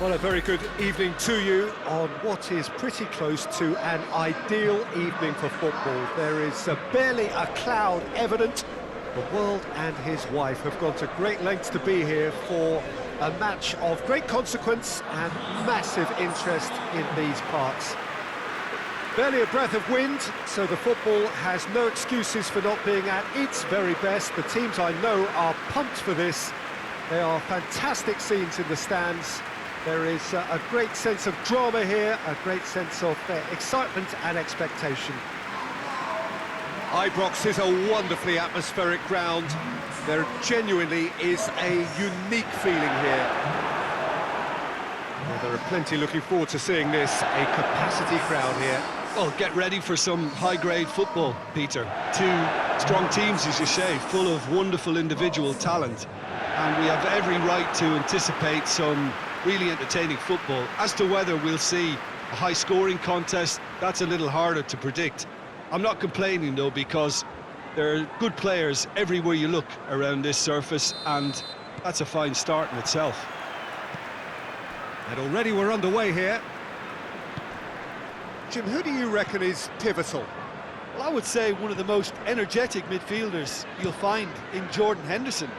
Well, a very good evening to you on what is pretty close to an ideal evening for football. There is barely a cloud evident. The world and his wife have gone to great lengths to be here for a match of great consequence and massive interest in these parts. Barely a breath of wind, so the football has no excuses for not being at its very best. The teams I know are pumped for this. They are fantastic scenes in the stands. There is a great sense of drama here, a great sense of excitement and expectation. ASRock is a wonderfully atmospheric ground. There genuinely is a unique feeling here. Well, there are plenty looking forward to seeing this, a capacity crowd here. Well, get ready for some high-grade football, Peter. Two strong teams, as you say, full of wonderful individual talent. And we have every right to anticipate some really entertaining football. As to whether we'll see a high-scoring contest, that's a little harder to predict. I'm not complaining, though, because there are good players everywhere you look around this surface, and that's a fine start in itself. And already we're underway here. Jim, who do you reckon is pivotal? Well, I would say one of the most energetic midfielders you'll find in Jordan Henderson.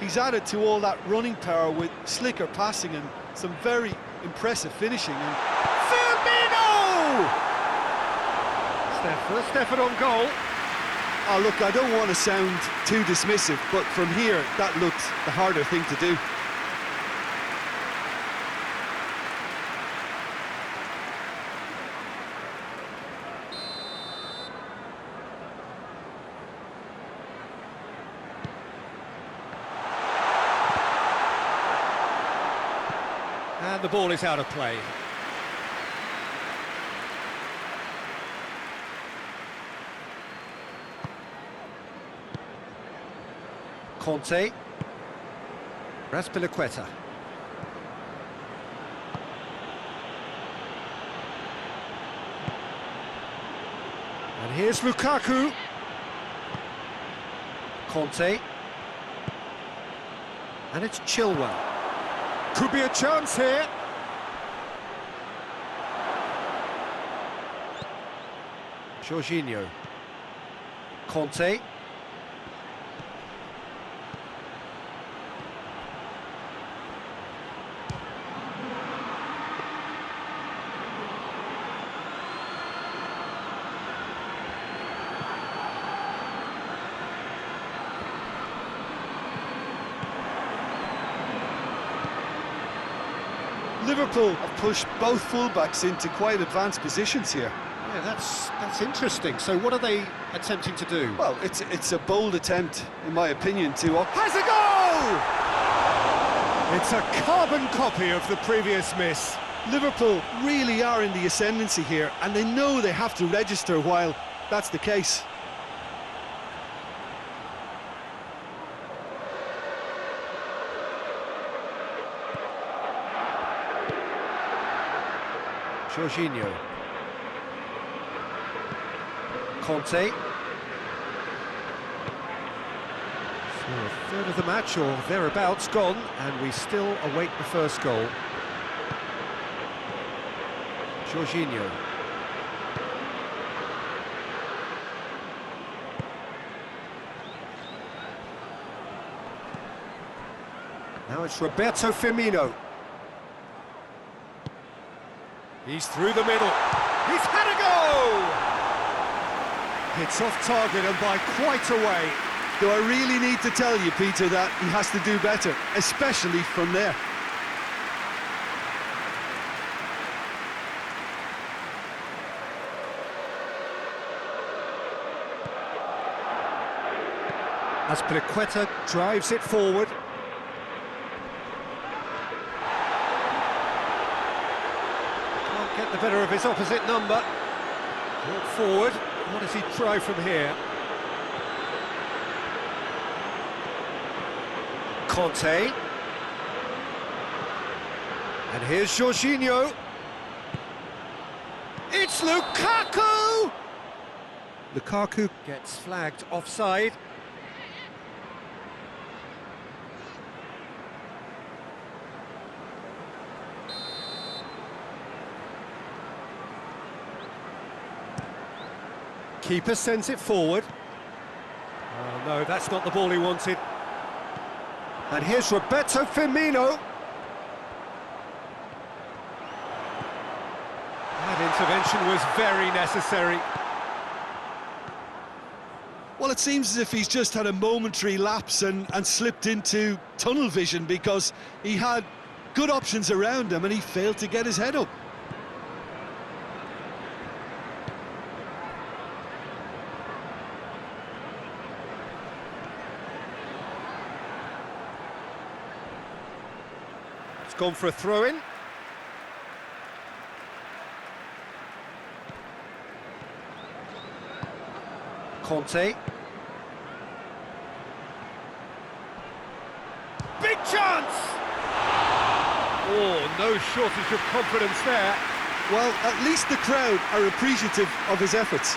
He's added to all that running power with slicker passing and some very impressive finishing. And Firmino! First effort on goal. Oh, look, I don't want to sound too dismissive, but from here, that looked the harder thing to do. And the ball is out of play. Conte. Mzpanda. And here's Lukaku. Conte. And it's Chilwell. Could be a chance here. Jorginho. Conte. Liverpool have pushed both fullbacks into quite advanced positions here. Yeah, that's interesting. So what are they attempting to do? Well, it's a bold attempt, in my opinion, to... Has a goal! It's a carbon copy of the previous miss. Liverpool really are in the ascendancy here, and they know they have to register while that's the case. Jorginho. Conte. So a third of the match, or thereabouts, gone, and we still await the first goal. Jorginho. Now it's Roberto Firmino. He's through the middle. He's had a go! It's off target and by quite a way. Do I really need to tell you, Peter, that he has to do better, especially from there? Mzpanda drives it forward. Can't get the better of his opposite number. Brought forward. What does he try from here? Conte. And here's Jorginho. It's Lukaku! Lukaku gets flagged offside. Keeper sends it forward. Oh, no, that's not the ball he wanted. And here's Roberto Firmino. That intervention was very necessary. Well, it seems as if he's just had a momentary lapse and slipped into tunnel vision, because he had good options around him and he failed to get his head up. It's gone for a throw-in. Conte. Big chance! Oh, no shortage of confidence there. Well, at least the crowd are appreciative of his efforts.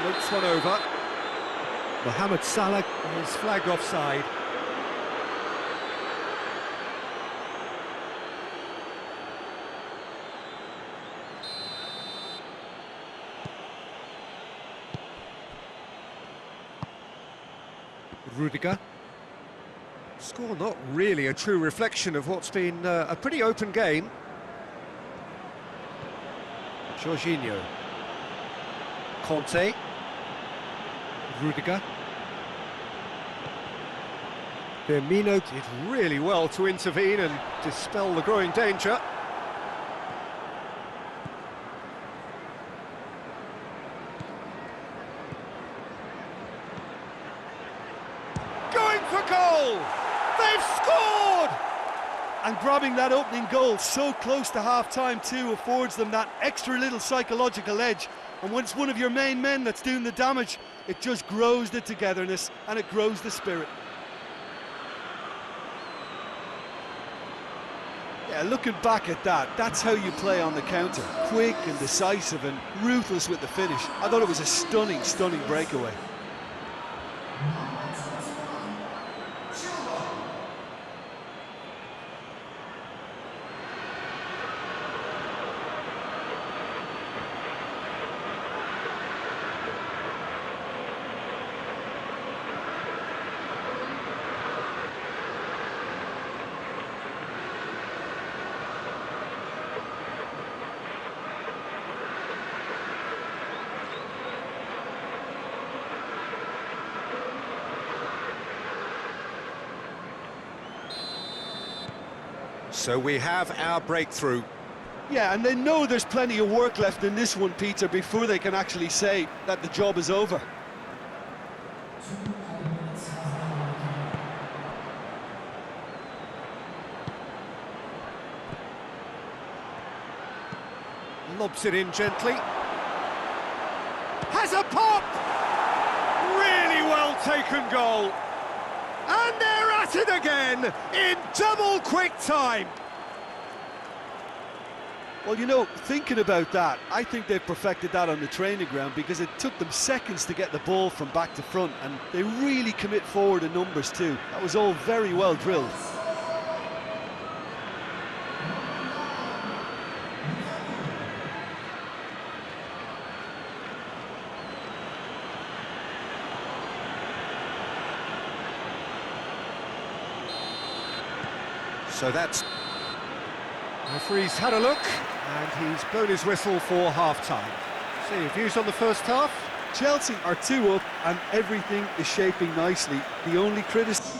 Floats one over. Mohamed Salah is flagged offside. Rudiger. Score not really a true reflection of what's been a pretty open game. Jorginho. Conte. Rudiger. Firmino did really well to intervene and dispel the growing danger. Going for goal! They've scored! And grabbing that opening goal so close to half-time too affords them that extra little psychological edge. And when it's one of your main men that's doing the damage, it just grows the togetherness and it grows the spirit. Yeah, looking back at that, that's how you play on the counter. Quick and decisive and ruthless with the finish. I thought it was a stunning, stunning breakaway. So we have our breakthrough. Yeah, and they know there's plenty of work left in this one, Peter, before they can actually say that the job is over. Lobs it in gently. Has a pop! Really well taken goal. And they're at it again in double quick time. Well, you know, thinking about that, I think they've perfected that on the training ground, because it took them seconds to get the ball from back to front, and they really commit forward in numbers too. That was all very well drilled. So that's... The referee's had a look, and he's blown his whistle for half-time. See, views on the first half? Chelsea are 2 up, and everything is shaping nicely. The only criticism...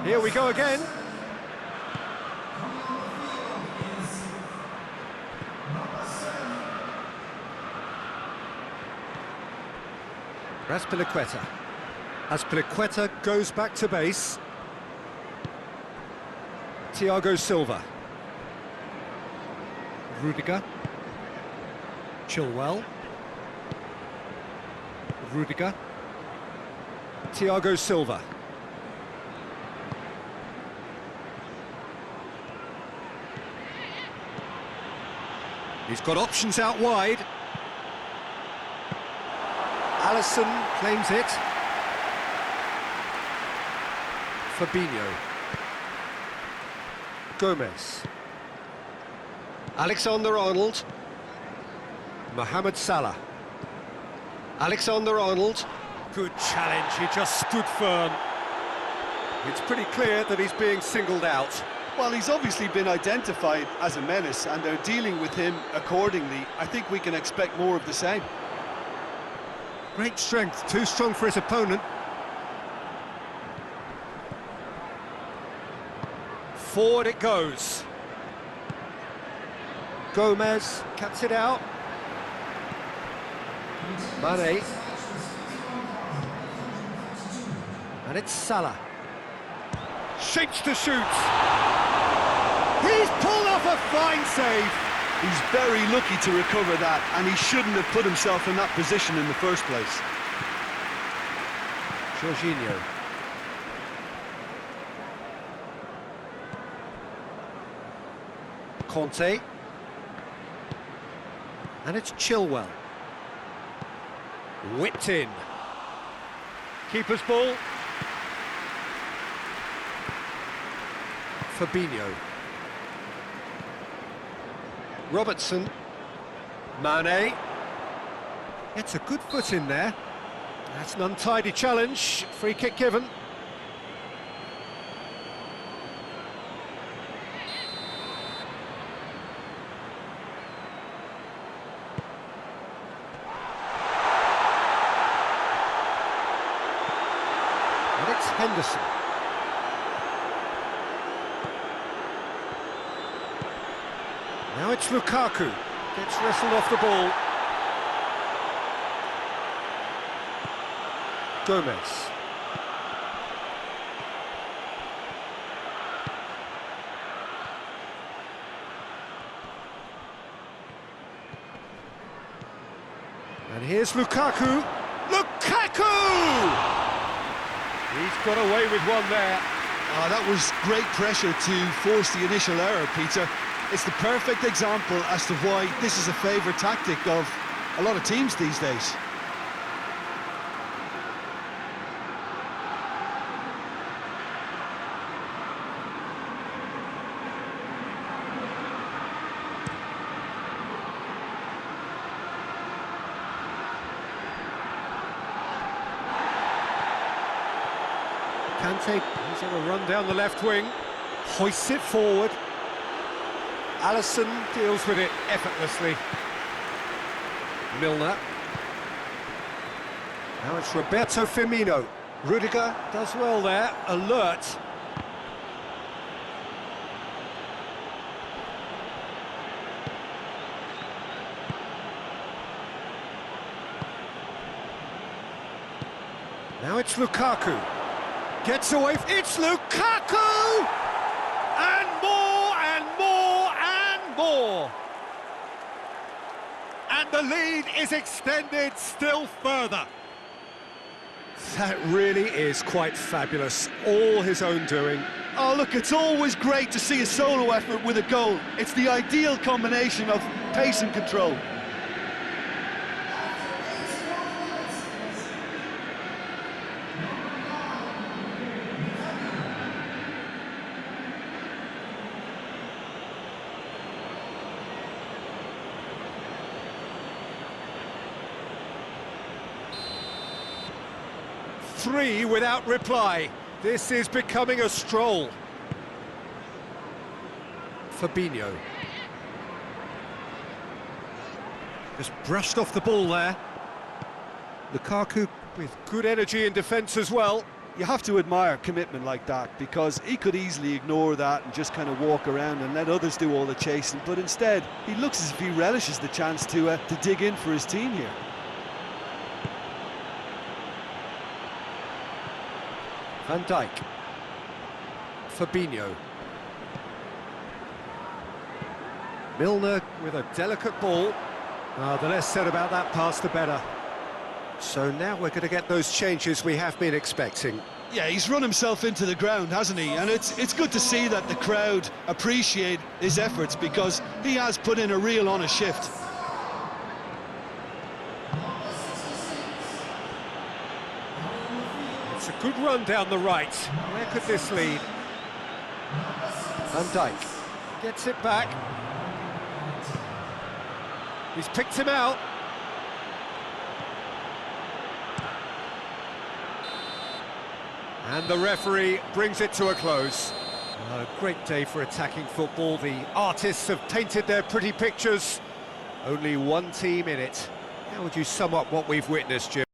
Here we go again. Azpilicueta. Azpilicueta goes back to base. Thiago Silva. Rudiger. Chilwell. Rudiger. Thiago Silva. He's got options out wide. Alisson claims it. Fabinho. Gomez. Alexander-Arnold. Mohamed Salah. Alexander-Arnold. Good challenge, he just stood firm. It's pretty clear that he's being singled out. Well, he's obviously been identified as a menace, and they're dealing with him accordingly. I think we can expect more of the same. Great strength, too strong for his opponent. Forward it goes. Gomez cuts it out. Mane. And it's Salah. Shapes to shoot. He's pulled off a fine save. He's very lucky to recover that, and he shouldn't have put himself in that position in the first place. Jorginho. Conte. And it's Chilwell. Whipped in. Keeper's ball. Fabinho. Robertson. Mane. It's a good foot in there. That's an untidy challenge. Free kick given. And it's Henderson. Now it's Lukaku. Gets wrestled off the ball. Gomez. And here's Lukaku. Lukaku! He's got away with one there. That was great pressure to force the initial error, Peter. It's the perfect example as to why this is a favourite tactic of a lot of teams these days. Kante, he's on a run down the left wing, hoists it forward. Alisson deals with it effortlessly. Milner. Now it's Roberto Firmino. Rudiger does well there, alert. Now it's Lukaku. Gets away, it's Lukaku! And more, and more, and more! And the lead is extended still further. That really is quite fabulous, all his own doing. Oh, look, it's always great to see a solo effort with a goal. It's the ideal combination of pace and control. Three without reply. This is becoming a stroll. Fabinho. Just brushed off the ball there. Lukaku with good energy in defence as well. You have to admire commitment like that, because he could easily ignore that and just kind of walk around and let others do all the chasing, but instead he looks as if he relishes the chance to dig in for his team here. Van Dijk. Fabinho. Milner with a delicate ball. The less said about that pass, the better. So now we're going to get those changes we have been expecting. Yeah, he's run himself into the ground, hasn't he? And it's good to see that the crowd appreciate his efforts, because he has put in a real honest shift. It's a good run down the right. Where could this lead? Van Dijk gets it back. He's picked him out. And the referee brings it to a close. A great day for attacking football. The artists have painted their pretty pictures. Only one team in it. How would you sum up what we've witnessed, Jim?